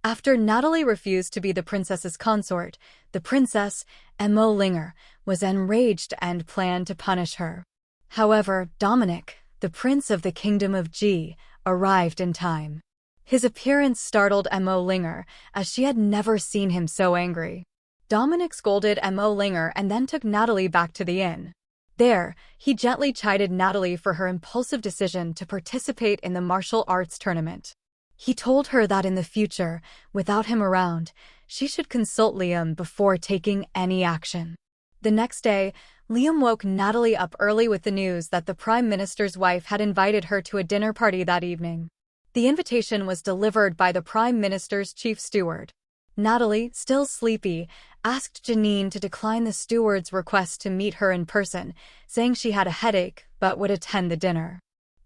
After Natalie refused to be the princess's consort, the princess, Empress, was enraged and planned to punish her. However, Dominic, the prince of the kingdom of G, arrived in time. His appearance startled Empress, as she had never seen him so angry. Dominic scolded Empress and then took Natalie back to the inn. There, he gently chided Natalie for her impulsive decision to participate in the martial arts tournament. He told her that in the future, without him around, she should consult Liam before taking any action. The next day, Liam woke Natalie up early with the news that the Prime Minister's wife had invited her to a dinner party that evening. The invitation was delivered by the Prime Minister's chief steward. Natalie, still sleepy, asked Janine to decline the steward's request to meet her in person, saying she had a headache but would attend the dinner.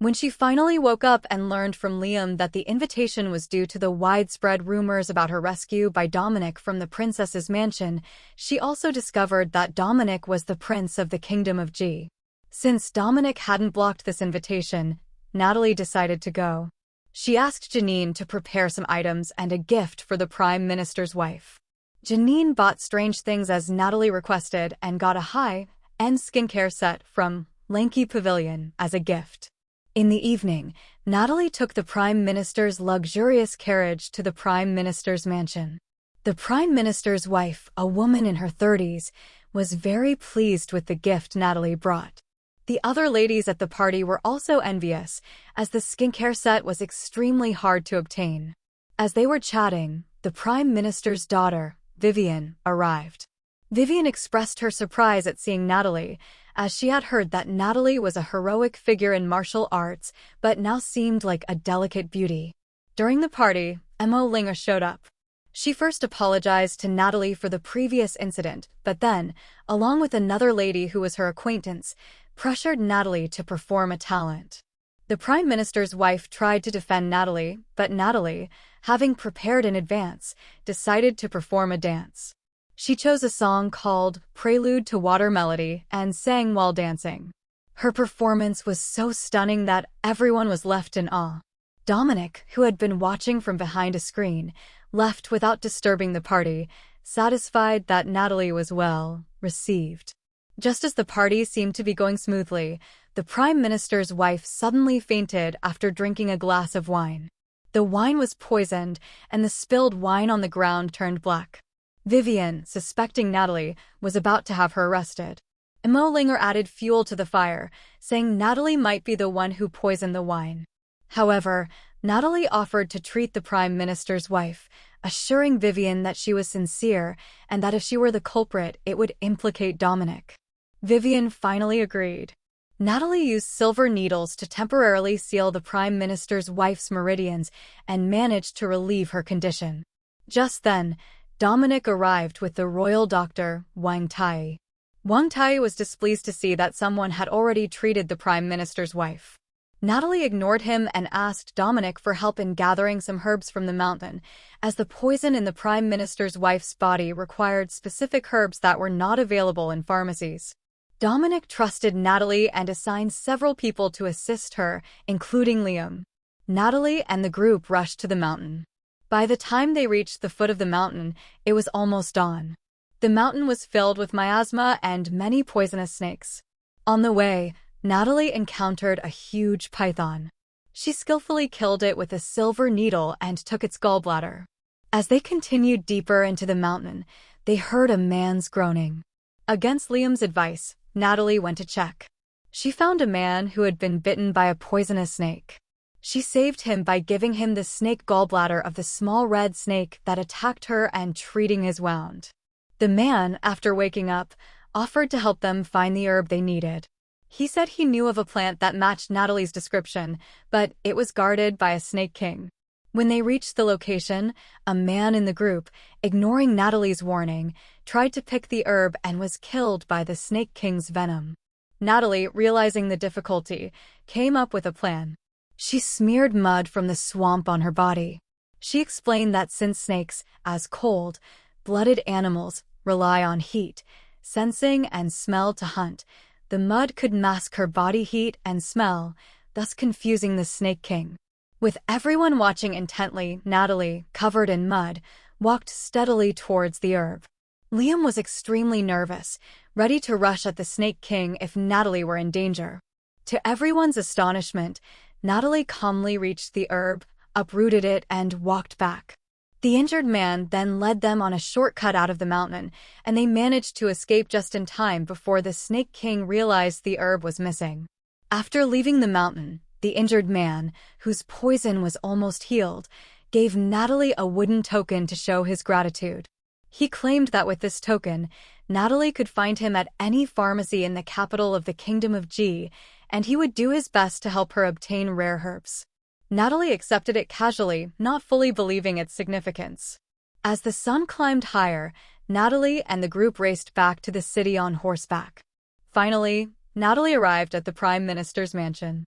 When she finally woke up and learned from Liam that the invitation was due to the widespread rumors about her rescue by Dominic from the princess's mansion, she also discovered that Dominic was the prince of the kingdom of G. Since Dominic hadn't blocked this invitation, Natalie decided to go. She asked Janine to prepare some items and a gift for the Prime Minister's wife. Janine bought strange things as Natalie requested and got a high-end skincare set from Lanky Pavilion as a gift. In the evening, Natalie took the Prime Minister's luxurious carriage to the Prime Minister's mansion. The Prime Minister's wife, a woman in her 30s, was very pleased with the gift Natalie brought. The other ladies at the party were also envious, as the skincare set was extremely hard to obtain. As they were chatting, the Prime Minister's daughter, Vivian, arrived. Vivian expressed her surprise at seeing Natalie, as she had heard that Natalie was a heroic figure in martial arts but now seemed like a delicate beauty. During the party, Empress showed up. She first apologized to Natalie for the previous incident, but then, along with another lady who was her acquaintance, pressured Natalie to perform a talent. The Prime Minister's wife tried to defend Natalie, but Natalie, having prepared in advance, decided to perform a dance. She chose a song called Prelude to Water Melody and sang while dancing. Her performance was so stunning that everyone was left in awe. Dominic, who had been watching from behind a screen, left without disturbing the party, satisfied that Natalie was well received. Just as the party seemed to be going smoothly, the Prime Minister's wife suddenly fainted after drinking a glass of wine. The wine was poisoned, and the spilled wine on the ground turned black. Vivian, suspecting Natalie, was about to have her arrested. Empress added fuel to the fire, saying Natalie might be the one who poisoned the wine. However, Natalie offered to treat the Prime Minister's wife, assuring Vivian that she was sincere and that if she were the culprit, it would implicate Dominic. Vivian finally agreed. Natalie used silver needles to temporarily seal the Prime Minister's wife's meridians and managed to relieve her condition. Just then, Dominic arrived with the royal doctor, Wang Tai. Wang Tai was displeased to see that someone had already treated the Prime Minister's wife. Natalie ignored him and asked Dominic for help in gathering some herbs from the mountain, as the poison in the Prime Minister's wife's body required specific herbs that were not available in pharmacies. Dominic trusted Natalie and assigned several people to assist her, including Liam. Natalie and the group rushed to the mountain. By the time they reached the foot of the mountain, it was almost dawn. The mountain was filled with miasma and many poisonous snakes. On the way, Natalie encountered a huge python. She skillfully killed it with a silver needle and took its gallbladder. As they continued deeper into the mountain, they heard a man's groaning. Against Liam's advice, Natalie went to check. She found a man who had been bitten by a poisonous snake. She saved him by giving him the snake gallbladder of the small red snake that attacked her and treating his wound. The man, after waking up, offered to help them find the herb they needed. He said he knew of a plant that matched Natalie's description, but it was guarded by a snake king. When they reached the location, a man in the group, ignoring Natalie's warning, tried to pick the herb and was killed by the snake king's venom. Natalie, realizing the difficulty, came up with a plan. She smeared mud from the swamp on her body. She explained that since snakes, as cold-blooded animals, rely on heat, sensing and smell to hunt, the mud could mask her body heat and smell, thus confusing the Snake King. With everyone watching intently, Natalie, covered in mud, walked steadily towards the herb. Liam was extremely nervous, ready to rush at the Snake King if Natalie were in danger. To everyone's astonishment, Natalie calmly reached the herb, uprooted it, and walked back. The injured man then led them on a shortcut out of the mountain, and they managed to escape just in time before the Snake King realized the herb was missing. After leaving the mountain, the injured man, whose poison was almost healed, gave Natalie a wooden token to show his gratitude. He claimed that with this token, Natalie could find him at any pharmacy in the capital of the Kingdom of G, and he would do his best to help her obtain rare herbs. Natalie accepted it casually, not fully believing its significance. As the sun climbed higher, Natalie and the group raced back to the city on horseback. Finally, Natalie arrived at the Prime Minister's mansion.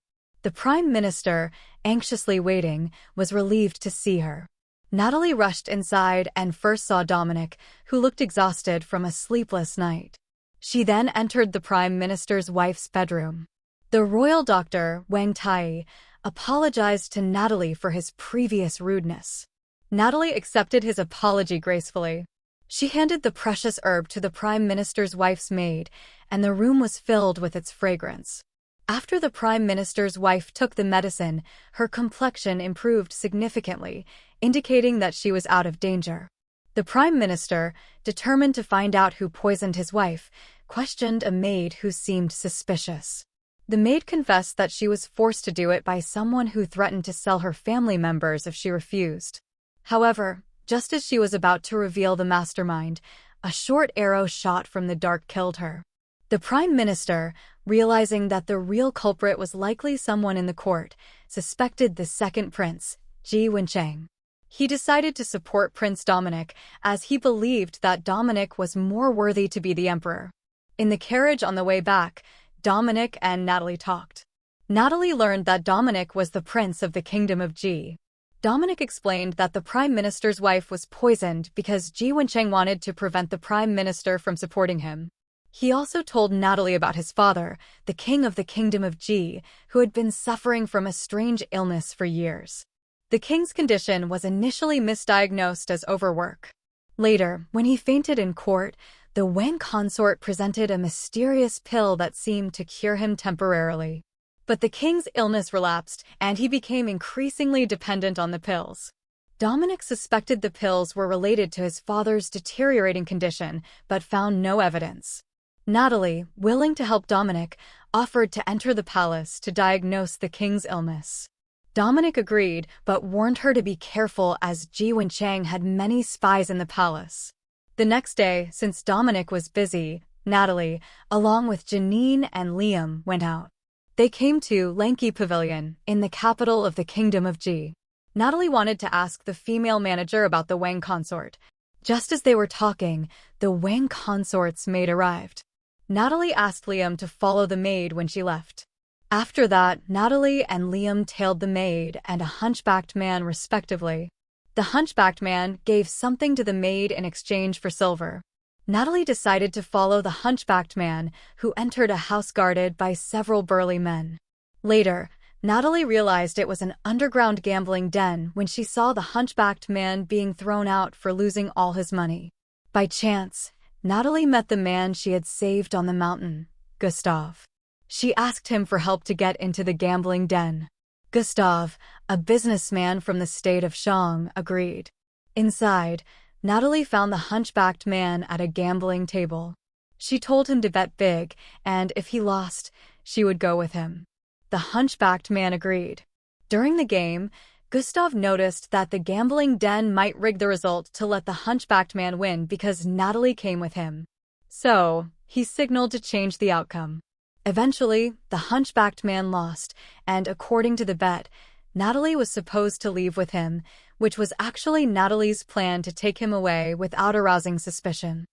The Prime Minister, anxiously waiting, was relieved to see her. Natalie rushed inside and first saw Dominic, who looked exhausted from a sleepless night. She then entered the Prime Minister's wife's bedroom. The royal doctor, Wang Tai, apologized to Natalie for his previous rudeness. Natalie accepted his apology gracefully. She handed the precious herb to the Prime Minister's wife's maid, and the room was filled with its fragrance. After the Prime Minister's wife took the medicine, her complexion improved significantly, indicating that she was out of danger. The Prime Minister, determined to find out who poisoned his wife, questioned a maid who seemed suspicious. The maid confessed that she was forced to do it by someone who threatened to sell her family members if she refused. However, just as she was about to reveal the mastermind, a short arrow shot from the dark killed her. The Prime Minister, realizing that the real culprit was likely someone in the court, suspected the second prince, Ji Wencheng. He decided to support Prince Dominic, as he believed that Dominic was more worthy to be the emperor. In the carriage on the way back, Dominic and Natalie talked. Natalie learned that Dominic was the prince of the Kingdom of G. Dominic explained that the Prime Minister's wife was poisoned because Ji Wencheng wanted to prevent the Prime Minister from supporting him. He also told Natalie about his father, the King of the Kingdom of G, who had been suffering from a strange illness for years. The king's condition was initially misdiagnosed as overwork. Later, when he fainted in court, the Wang consort presented a mysterious pill that seemed to cure him temporarily. But the king's illness relapsed, and he became increasingly dependent on the pills. Dominic suspected the pills were related to his father's deteriorating condition, but found no evidence. Natalie, willing to help Dominic, offered to enter the palace to diagnose the king's illness. Dominic agreed, but warned her to be careful as Ji Wencheng had many spies in the palace. The next day, since Dominic was busy, Natalie, along with Janine and Liam, went out. They came to Lanky Pavilion, in the capital of the Kingdom of G. Natalie wanted to ask the female manager about the Wang consort. Just as they were talking, the Wang consort's maid arrived. Natalie asked Liam to follow the maid when she left. After that, Natalie and Liam tailed the maid and a hunchbacked man respectively. The hunchbacked man gave something to the maid in exchange for silver. Natalie decided to follow the hunchbacked man, who entered a house guarded by several burly men. Later, Natalie realized it was an underground gambling den when she saw the hunchbacked man being thrown out for losing all his money. By chance, Natalie met the man she had saved on the mountain, Gustav. She asked him for help to get into the gambling den. Gustav, a businessman from the state of Shang, agreed. Inside, Natalie found the hunchbacked man at a gambling table. She told him to bet big, and if he lost, she would go with him. The hunchbacked man agreed. During the game, Gustav noticed that the gambling den might rig the result to let the hunchbacked man win because Natalie came with him. So, he signaled to change the outcome. Eventually, the hunchbacked man lost, and according to the bet, Natalie was supposed to leave with him, which was actually Natalie's plan to take him away without arousing suspicion.